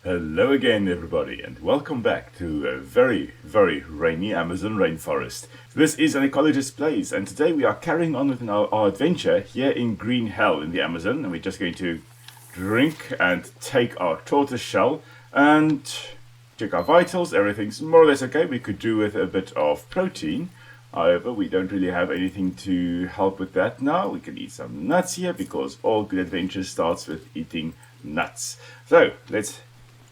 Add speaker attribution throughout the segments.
Speaker 1: Hello again, everybody, and welcome back to a very, very rainy Amazon rainforest. This is an Ecologist Plays, and today we are carrying on with our adventure here in Green Hell in the Amazon, and we're just going to drink and take our tortoise shell and check our vitals. Everything's more or less okay. We could do with a bit of protein. However, we don't really have anything to help with that now. We can eat some nuts here because all good adventure starts with eating nuts. So, let's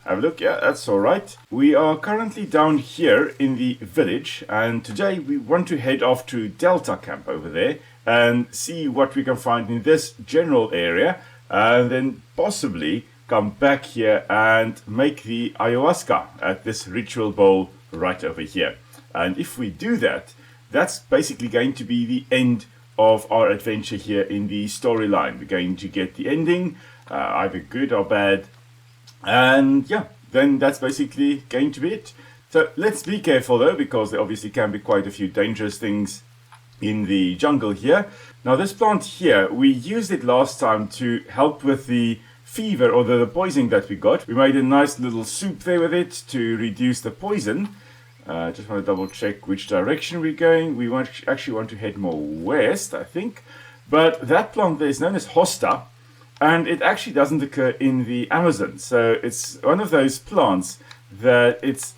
Speaker 1: have a look. Yeah, that's all right. We are currently down here in the village, and today we want to head off to Delta Camp over there and see what we can find in this general area, and then possibly come back here and make the ayahuasca at this ritual bowl right over here. And if we do that, that's basically going to be the end of our adventure here in the storyline. We're going to get the ending, either good or bad. And yeah, then that's basically going to be it. So let's be careful though, because there obviously can be quite a few dangerous things in the jungle here. Now this plant here, we used it last time to help with the fever or the poisoning that we got. We made a nice little soup there with it to reduce the poison. Just want to double check which direction we're going. We actually want to head more west, I think. But that plant there is known as Hosta. And it actually doesn't occur in the Amazon. So it's one of those plants that it's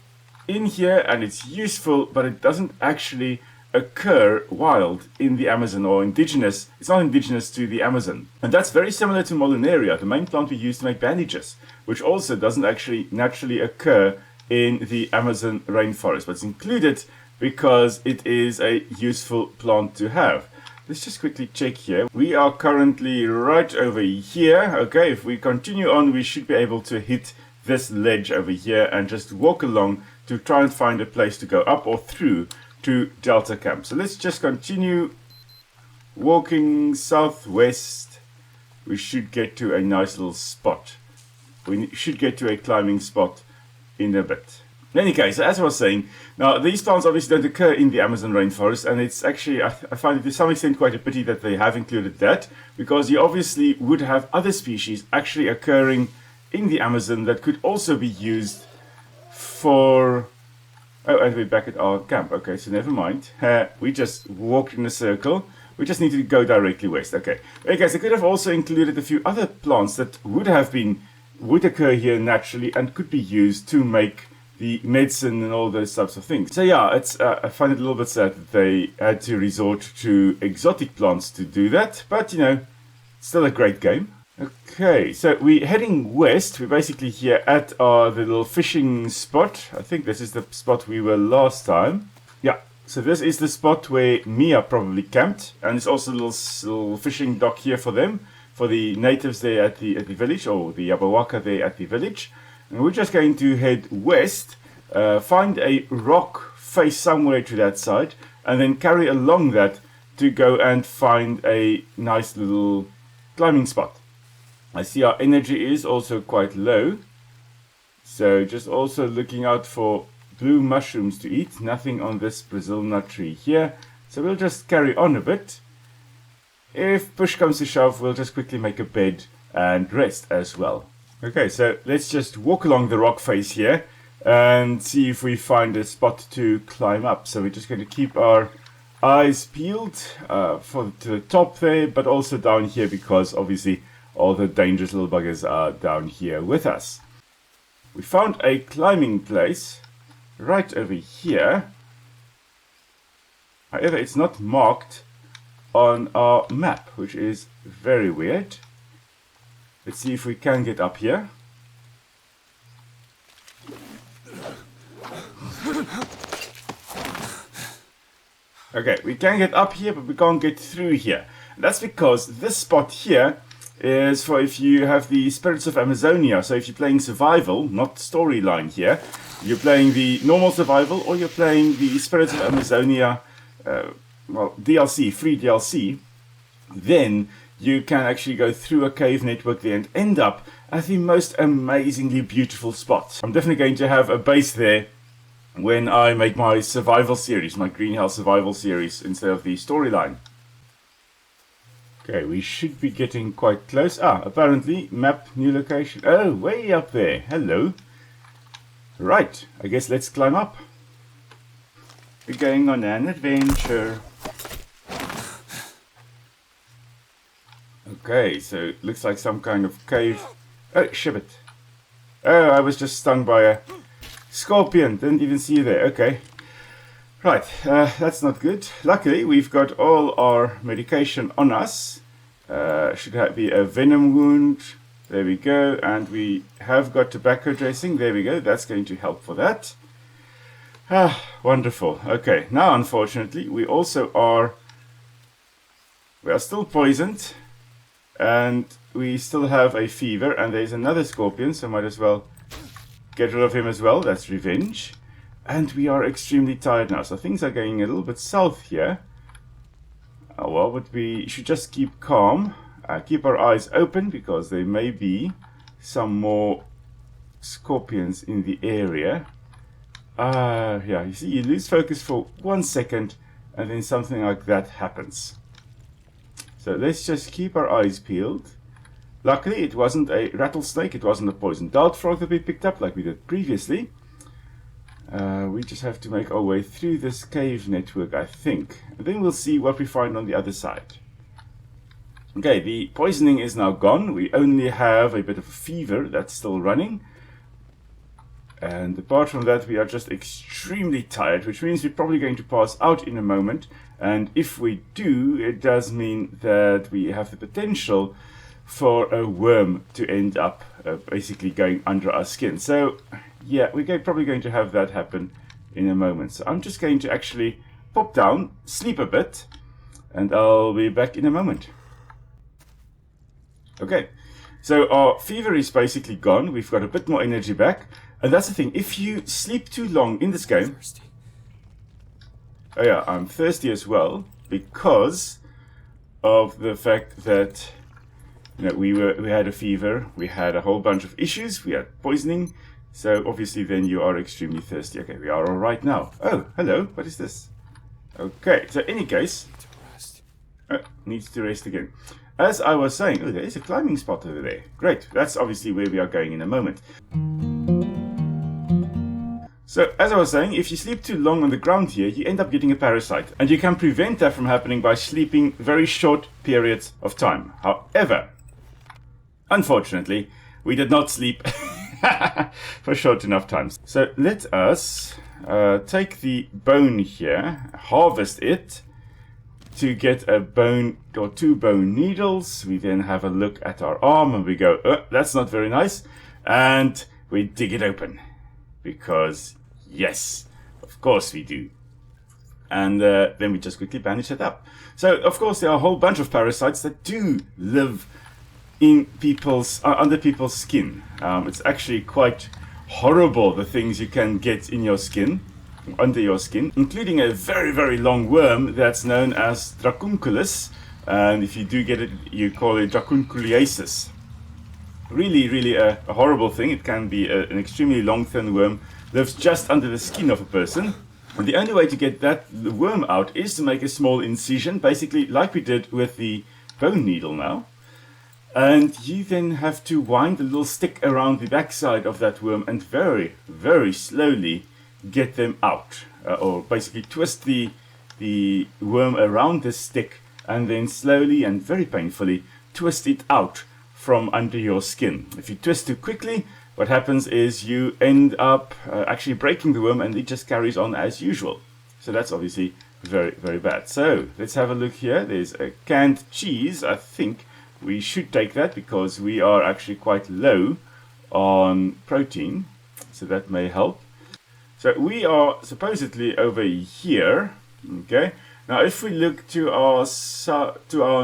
Speaker 1: in here and it's useful, but it doesn't actually occur wild in the Amazon or indigenous. It's not indigenous to the Amazon. And that's very similar to Molineria, the main plant we use to make bandages, which also doesn't actually naturally occur in the Amazon rainforest. But it's included because it is a useful plant to have. Let's just quickly check here. We are currently right over here. Okay, if we continue on, we should be able to hit this ledge over here and just walk along to try and find a place to go up or through to Delta Camp. So let's just continue walking southwest. We should get to a nice little spot. We should get to a climbing spot in a bit. In any case, as I was saying, now these plants obviously don't occur in the Amazon rainforest, and it's actually, I find it to some extent quite a pity that they have included that, because you obviously would have other species actually occurring in the Amazon that could also be used for... Oh, and we're back at our camp. Okay, so never mind. We just walked in a circle. We just need to go directly west. Okay. Okay, guys, I could have also included a few other plants that would occur here naturally and could be used to make the medicine and all those types of things. So yeah, it's I find it a little bit sad that they had to resort to exotic plants to do that, but you know, still a great game. Okay, so we're heading west. We're basically here at the little fishing spot. I think this is the spot we were last time. Yeah, so this is the spot where Mia probably camped, and it's also a little fishing dock here for them, for the natives there at the village, or the Yabawaka there at the village. And we're just going to head west, find a rock face somewhere to that side, and then carry along that to go and find a nice little climbing spot. I see our energy is also quite low, so just also looking out for blue mushrooms to eat. Nothing on this Brazil nut tree here, so we'll just carry on a bit. If push comes to shove, we'll just quickly make a bed and rest as well. Okay, so let's just walk along the rock face here and see if we find a spot to climb up. So we're just going to keep our eyes peeled to the top there, but also down here, because obviously all the dangerous little buggers are down here with us. We found a climbing place right over here. However, it's not marked on our map, which is very weird. Let's see if we can get up here. Okay, we can get up here, but we can't get through here. And that's because this spot here is for if you have the Spirits of Amazonia. So if you're playing survival, not storyline here, you're playing the normal survival, or you're playing the Spirits of Amazonia, DLC, free DLC, then you can actually go through a cave network there and end up at the most amazingly beautiful spots. I'm definitely going to have a base there when I make my survival series, my Green Hell survival series, instead of the storyline. Okay, we should be getting quite close. Apparently, map new location. Oh, way up there. Hello. Right, I guess let's climb up. We're going on an adventure. Okay, so it looks like some kind of cave. Oh, shibbit. Oh, I was just stung by a scorpion. Didn't even see you there. Okay. Right, that's not good. Luckily, we've got all our medication on us. Should be a venom wound. There we go. And we have got tobacco dressing. There we go. That's going to help for that. Ah, wonderful. Okay, now unfortunately, we are still poisoned. And we still have a fever. And there's another scorpion, so might as well get rid of him as well. That's revenge. And we are extremely tired now, so things are going a little bit south here. Oh, well, but we should just keep calm, keep our eyes open, because there may be some more scorpions in the area. Yeah, you see, you lose focus for 1 second, and then something like that happens. So let's just keep our eyes peeled. Luckily, it wasn't a rattlesnake, it wasn't a poison dart frog that we picked up like we did previously. We just have to make our way through this cave network, I think. And then we'll see what we find on the other side. Okay, the poisoning is now gone. We only have a bit of a fever that's still running. And apart from that, we are just extremely tired, which means we're probably going to pass out in a moment. And if we do, it does mean that we have the potential for a worm to end up basically going under our skin. So yeah, we're probably going to have that happen in a moment. So I'm just going to actually pop down, sleep a bit, and I'll be back in a moment. Okay, so our fever is basically gone. We've got a bit more energy back. And that's the thing, if you sleep too long in this game... Oh yeah, I'm thirsty as well, because of the fact that we had a fever, we had a whole bunch of issues, we had poisoning. So obviously then you are extremely thirsty. Okay, we are all right now. Oh, hello. What is this? Okay, so in any case... needs to rest again. As I was saying... Oh, there is a climbing spot over there. Great. That's obviously where we are going in a moment. So, as I was saying, if you sleep too long on the ground here, you end up getting a parasite. And you can prevent that from happening by sleeping very short periods of time. However, unfortunately, we did not sleep... for short enough times. So let us take the bone here, harvest it to get a bone or 2 bone needles. We then have a look at our arm and we go, that's not very nice. And we dig it open because yes, of course we do. And then we just quickly bandage it up. So of course there are a whole bunch of parasites that do live in under people's skin. It's actually quite horrible, the things you can get in your skin, under your skin, including a very, very long worm that's known as dracunculus. And if you do get it, you call it dracunculiasis. Really, really a horrible thing. It can be an extremely long, thin worm, lives just under the skin of a person. And the only way to get the worm out is to make a small incision, basically like we did with the bone needle now. And you then have to wind a little stick around the backside of that worm and very, very slowly get them out. Or basically twist the worm around the stick and then slowly and very painfully twist it out from under your skin. If you twist too quickly, what happens is you end up actually breaking the worm and it just carries on as usual. So that's obviously very, very bad. So let's have a look here. There's a canned cheese, I think. We should take that because we are actually quite low on protein, so that may help. So we are supposedly over here. Okay. Now, if we look to our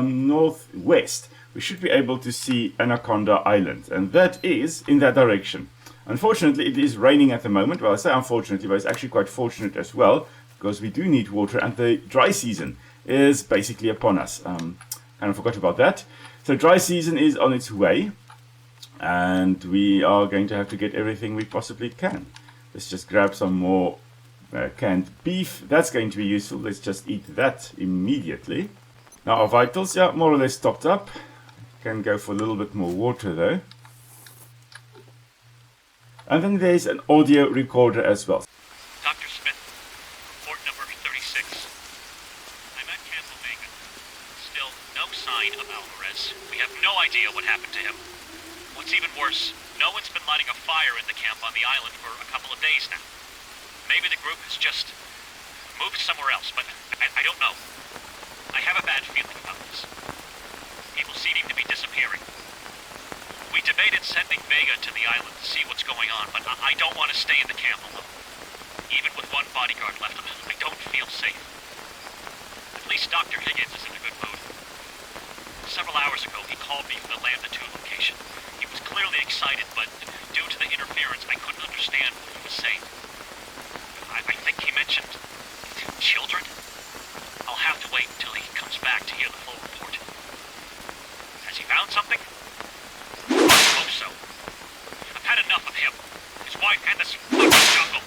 Speaker 1: northwest, we should be able to see Anaconda Island, and that is in that direction. Unfortunately, it is raining at the moment. Well, I say unfortunately, but it's actually quite fortunate as well, because we do need water, and the dry season is basically upon us. Kind of forgot about that. So dry season is on its way, and we are going to have to get everything we possibly can. Let's just grab some more canned beef. That's going to be useful. Let's just eat that immediately. Now our vitals, yeah, more or less stocked up. Can go for a little bit more water though. And then there's an audio recorder as well.
Speaker 2: Dr. Smith, report number 36. I'm at Camp Omega. Still no sign of Alvarez. We have no idea what happened to him. What's even worse, no one's been lighting a fire in the camp on the island for a couple of days now. Maybe the group has just moved somewhere else, but I don't know. I have a bad feeling about this. People seem to be disappearing. We debated sending Vega to the island to see what's going on, but I don't want to stay in the camp alone. Even with one bodyguard left, I don't feel safe. At least Dr. Higgins is in a good mood. Several hours ago, he called me from the Lambda 2 location. He was clearly excited, but due to the interference, I couldn't understand what he was saying. I think he mentioned children. I'll have to wait until he comes back to hear the full report. Has he found something? I hope so. I've had enough of him, his wife, and this fucking jungle.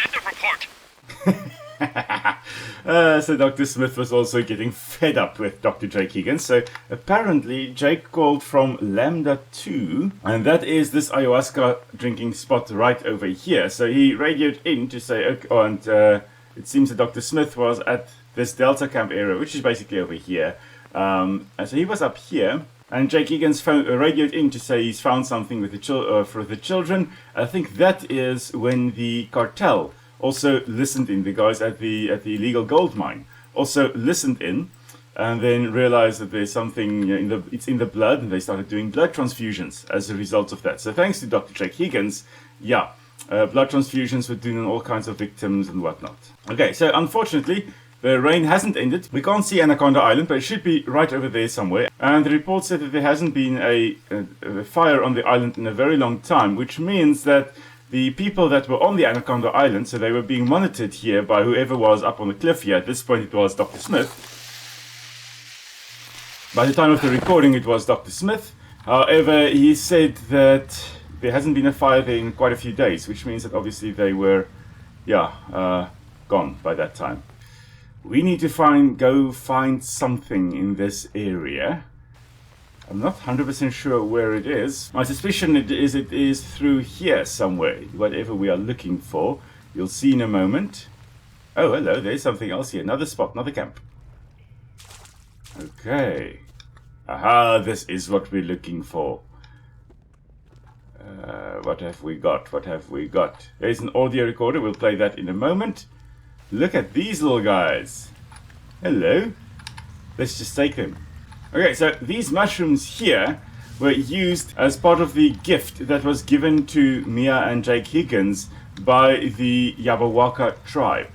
Speaker 2: End of report.
Speaker 1: So Dr. Smith was also getting fed up with Dr. Jake Higgins. So apparently Jake called from Lambda 2, and that is this ayahuasca drinking spot right over here. So he radioed in to say, okay, and it seems that Dr. Smith was at this Delta camp area, which is basically over here. And so he was up here, and Jake Higgins radioed in to say he's found something with for the children. I think that is when the cartel also listened in. The guys at the illegal gold mine also listened in, and then realized that there's something it's in the blood, and they started doing blood transfusions as a result of that. So thanks to Dr. Jake Higgins, blood transfusions were doing on all kinds of victims and whatnot. Okay, so unfortunately, the rain hasn't ended. We can't see Anaconda Island, but it should be right over there somewhere. And the report said that there hasn't been a fire on the island in a very long time, which means that the people that were on the Anaconda Island, so they were being monitored here by whoever was up on the cliff here. At this point, it was Dr. Smith. By the time of the recording, it was Dr. Smith. However, he said that there hasn't been a fire there in quite a few days, which means that obviously they were, gone by that time. We need to go find something in this area. I'm not 100% sure where it is. My suspicion it is through here somewhere, whatever we are looking for. You'll see in a moment. Oh, hello, there's something else here. Another spot, another camp. Okay. Aha, this is what we're looking for. What have we got? What have we got? There's an audio recorder. We'll play that in a moment. Look at these little guys. Hello. Let's just take them. Okay, so these mushrooms here were used as part of the gift that was given to Mia and Jake Higgins by the Yabawaka tribe.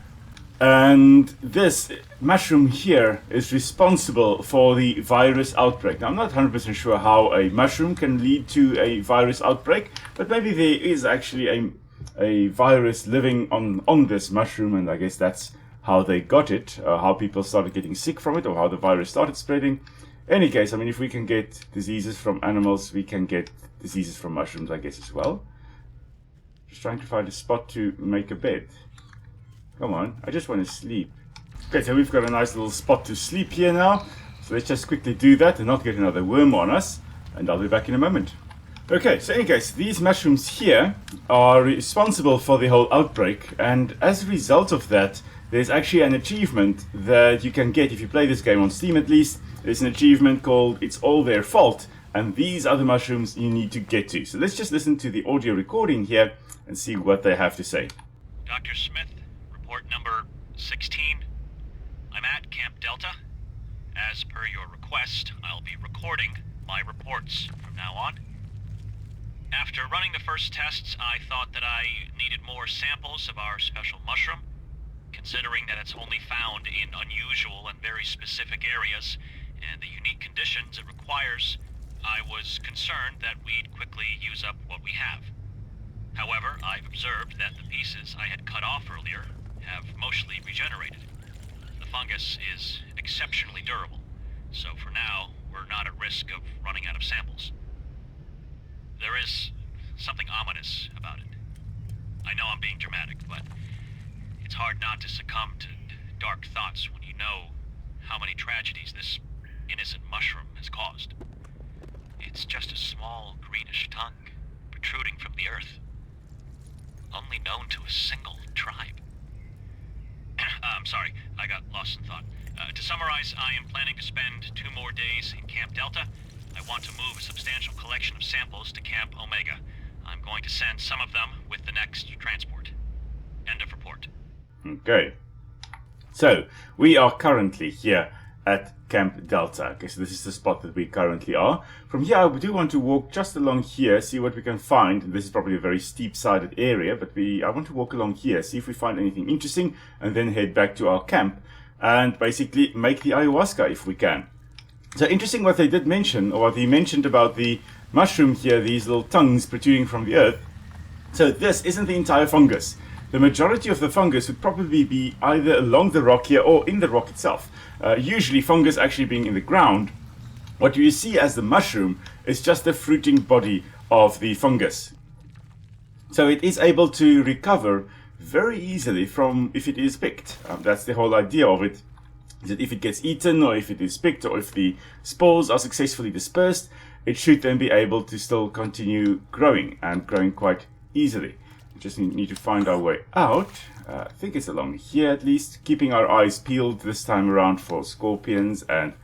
Speaker 1: And this mushroom here is responsible for the virus outbreak. Now, I'm not 100% sure how a mushroom can lead to a virus outbreak, but maybe there is actually a virus living on this mushroom, and I guess that's how they got it, how people started getting sick from it, or how the virus started spreading. In any case, I mean, if we can get diseases from animals, we can get diseases from mushrooms, I guess, as well. Just trying to find a spot to make a bed. Come on, I just want to sleep. Okay, so we've got a nice little spot to sleep here now. So let's just quickly do that and not get another worm on us. And I'll be back in a moment. Okay, so in any case, these mushrooms here are responsible for the whole outbreak. And as a result of that, there's actually an achievement that you can get if you play this game on Steam at least. There's an achievement called It's All Their Fault. And these are the mushrooms you need to get to. So let's just listen to the audio recording here and see what they have to say.
Speaker 2: Dr. Smith, report number 16. I'm at Camp Delta. As per your request, I'll be recording my reports from now on. After running the first tests, I thought that I needed more samples of our special mushroom. Considering that it's only found in unusual and very specific areas and the unique conditions it requires, I was concerned that we'd quickly use up what we have. However, I've observed that the pieces I had cut off earlier have mostly regenerated. The fungus is exceptionally durable, so for now, we're not at risk of running out of samples. There is something ominous about it. I know I'm being dramatic, but it's hard not to succumb to dark thoughts when you know how many tragedies this innocent mushroom has caused. It's just a small greenish tongue protruding from unknown to a single tribe. I'm sorry, I got lost in thought. To summarize, I am planning to spend 2 more days in Camp Delta. I want to move a substantial collection of samples to Camp Omega. I'm going to send some of them with the next transport. End of report.
Speaker 1: Okay. So, we are currently here at Camp Delta. Okay, so this is the spot that we currently are. From here, I do want to walk just along here, see what we can find. This is probably a very steep-sided area, but I want to walk along here, see if we find anything interesting, and then head back to our camp and basically make the ayahuasca if we can. So interesting what they did mention, or what he mentioned about the mushroom here, these little tongues protruding from the earth. So this isn't the entire fungus. The majority of the fungus would probably be either along the rock here or in the rock itself. Usually fungus actually being in the ground. What you see as the mushroom is just the fruiting body of the fungus. So it is able to recover very easily from if it is picked. That's the whole idea of it. Is that if it gets eaten, or if it is picked, or if the spores are successfully dispersed, it should then be able to still continue growing, and growing quite easily. We just need to find our way out. I think it's along here at least, keeping our eyes peeled this time around for scorpions and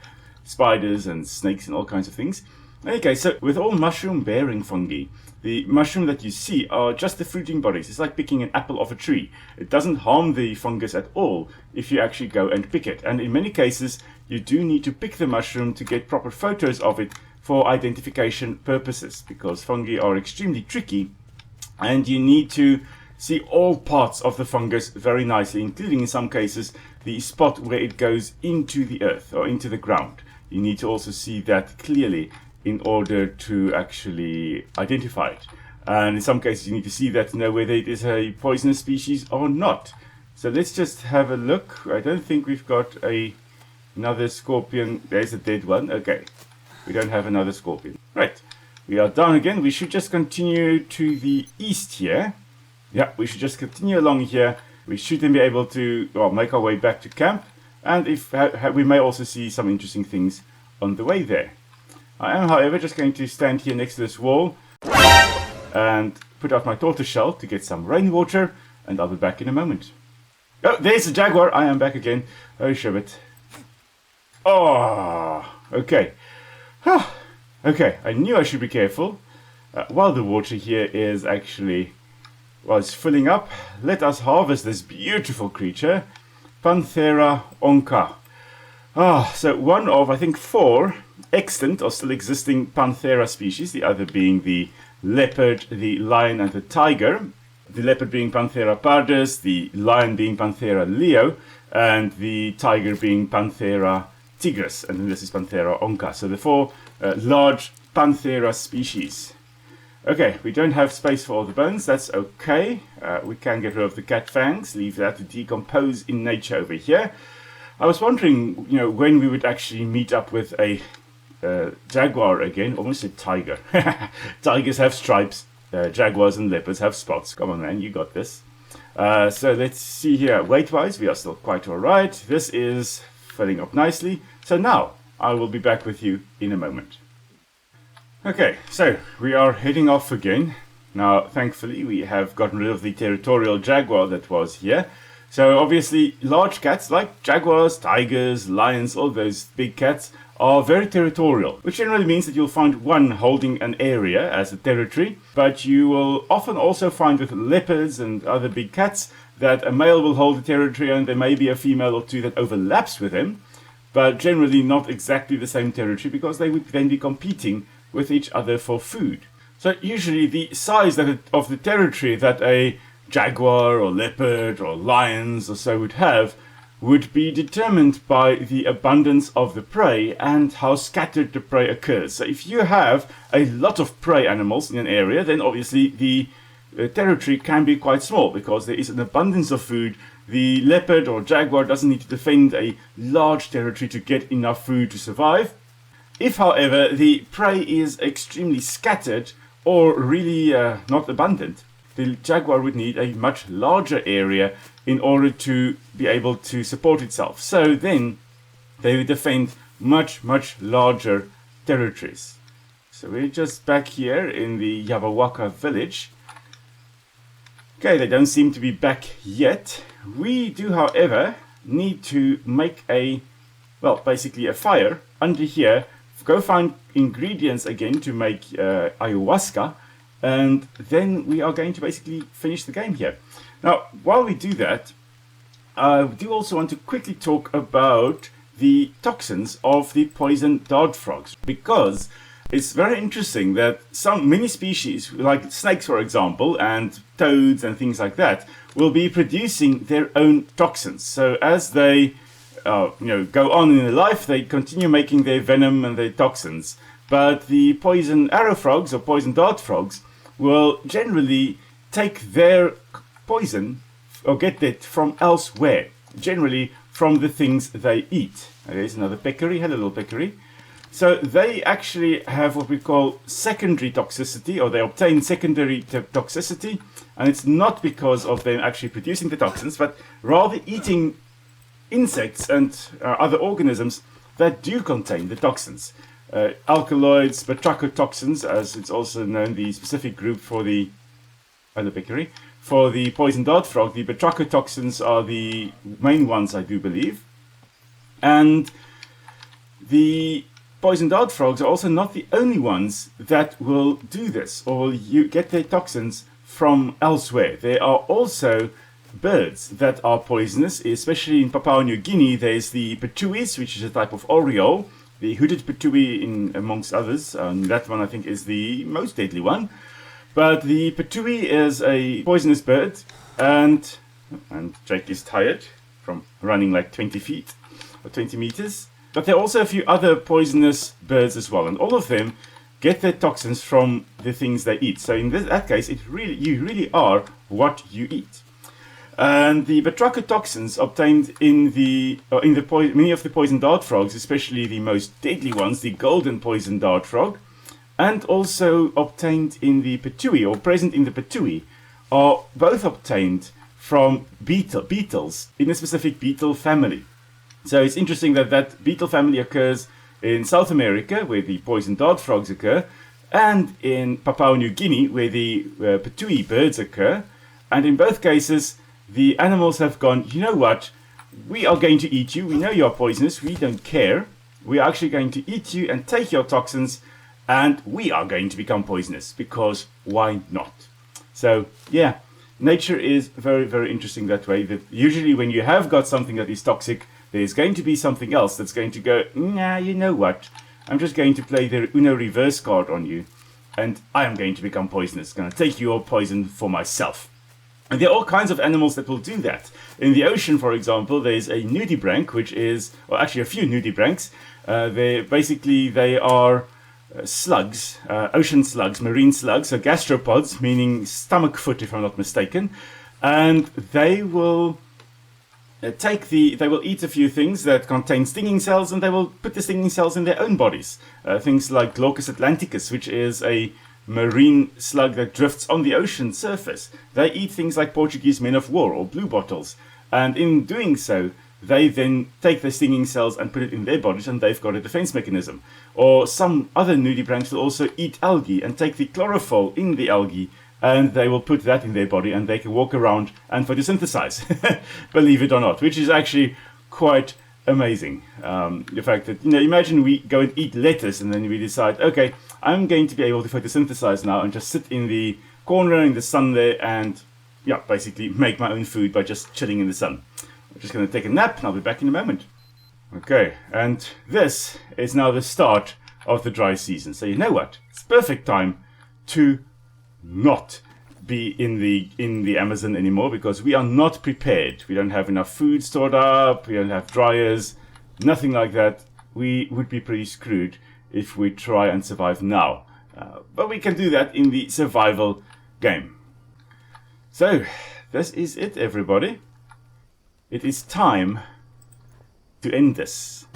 Speaker 1: spiders and snakes and all kinds of things. Okay, so with all mushroom-bearing fungi, the mushroom that you see are just the fruiting bodies. It's like picking an apple off a tree. It doesn't harm the fungus at all if you actually go and pick it. And in many cases, you do need to pick the mushroom to get proper photos of it for identification purposes, because fungi are extremely tricky, and you need to see all parts of the fungus very nicely, including in some cases the spot where it goes into the earth or into the ground. You need to also see that clearly in order to actually identify it. And in some cases you need to see that to know whether it is a poisonous species or not. So let's just have a look. I don't think we've got another scorpion. There's a dead one. Okay, we don't have another scorpion. Right, we are down again. We should just continue to the east here. Yeah, we should just continue along here. We should then be able to make our way back to camp. And if we may also see some interesting things on the way there. I am, however, just going to stand here next to this wall and put out my tortoise shell to get some rainwater, and I'll be back in a moment. Oh, there's the jaguar. I am back again. Oh, shibbit. Oh, okay. Okay, I knew I should be careful. While the water here is actually filling up, let us harvest this beautiful creature, Panthera Onca. So one of, I think, 4 extant or still existing Panthera species, the other being the leopard, the lion, and the tiger. The leopard being Panthera pardus, the lion being Panthera leo, and the tiger being Panthera tigris, and then this is Panthera onca. So the 4 large Panthera species. Okay, we don't have space for all the bones, that's okay. We can get rid of the cat fangs, leave that to decompose in nature over here. I was wondering, when we would actually meet up with a jaguar again. Almost a tiger. Tigers have stripes. Jaguars and leopards have spots. Come on, man, you got this. So let's see here. Weight-wise, we are still quite alright. This is filling up nicely. So now, I will be back with you in a moment. Okay, so we are heading off again. Now, thankfully, we have gotten rid of the territorial jaguar that was here. So obviously, large cats like jaguars, tigers, lions, all those big cats are very territorial, which generally means that you'll find one holding an area as a territory, but you will often also find with leopards and other big cats that a male will hold the territory and there may be a female or 2 that overlaps with him, but generally not exactly the same territory because they would then be competing with each other for food. So usually the size of the territory that a jaguar or leopard or lions or so would have would be determined by the abundance of the prey and how scattered the prey occurs. So if you have a lot of prey animals in an area, then obviously the territory can be quite small because there is an abundance of food. The leopard or jaguar doesn't need to defend a large territory to get enough food to survive. If, however, the prey is extremely scattered or really not abundant, the jaguar would need a much larger area in order to be able to support itself. So then they would defend much, much larger territories. So we're just back here in the Yabawaka village. Okay, they don't seem to be back yet. We do, however, need to make basically a fire under here. Go find ingredients again to make ayahuasca, and then we are going to basically finish the game here. Now, while we do that, I do also want to quickly talk about the toxins of the poison dart frogs, because it's very interesting that many species, like snakes for example, and toads and things like that, will be producing their own toxins. So as they go on in their life, they continue making their venom and their toxins. But the poison arrow frogs or poison dart frogs will generally take their poison or get it from elsewhere, generally from the things they eat. There's another peccary. Hello, little peccary. So they actually have what we call secondary toxicity, or they obtain secondary toxicity, and it's not because of them actually producing the toxins, but rather eating insects and other organisms that do contain the toxins. Alkaloids, batrachotoxins, as it's also known, the specific group for the peccary. For the poison dart frog, the batrachotoxins are the main ones, I do believe. And the poison dart frogs are also not the only ones that will do this, or you get their toxins from elsewhere. There are also birds that are poisonous, especially in Papua New Guinea. There's the petuis, which is a type of oriole, the hooded petui amongst others. That one I think is the most deadly one. But the petui is a poisonous bird, and Jake is tired from running like 20 feet or 20 meters. But there are also a few other poisonous birds as well, and all of them get their toxins from the things they eat. So in that case, you really are what you eat. And the batrachotoxins obtained in many of the poison dart frogs, especially the most deadly ones, the golden poison dart frog, and also obtained in the petui, or present in the petui, are both obtained from beetles in a specific beetle family. So it's interesting that beetle family occurs in South America, where the poison dart frogs occur, and in Papua New Guinea, where the petui birds occur. And in both cases, the animals have gone, you know what, we are going to eat you. We know you are poisonous. We don't care. We are actually going to eat you and take your toxins, and we are going to become poisonous, because why not? So, yeah, nature is very, very interesting that way. That usually when you have got something that is toxic, there's going to be something else that's going to go, nah, you know what? I'm just going to play the Uno reverse card on you, and I am going to become poisonous. Going to take your poison for myself. And there are all kinds of animals that will do that. In the ocean, for example, there's a nudibranch, which is, or actually a few nudibranchs. They are slugs, ocean slugs, marine slugs, so gastropods, meaning stomach foot, if I'm not mistaken. And they will they will eat a few things that contain stinging cells, and they will put the stinging cells in their own bodies. Things like Glaucus atlanticus, which is a marine slug that drifts on the ocean surface. They eat things like Portuguese men of war or bluebottles, and in doing so, they then take the stinging cells and put it in their bodies, and they've got a defense mechanism. Or some other nudibranchs will also eat algae and take the chlorophyll in the algae, and they will put that in their body, and they can walk around and photosynthesize, believe it or not, which is actually quite amazing. The fact that, imagine we go and eat lettuce, and then we decide, okay, I'm going to be able to photosynthesize now and just sit in the corner in the sun there and, basically make my own food by just chilling in the sun. I'm just going to take a nap, and I'll be back in a moment. Okay, and this is now the start of the dry season. So you know what? It's perfect time to not be in the Amazon anymore, because we are not prepared. We don't have enough food stored up. We don't have dryers. Nothing like that. We would be pretty screwed if we try and survive now. But we can do that in the survival game. So, this is it, everybody. It is time to end this.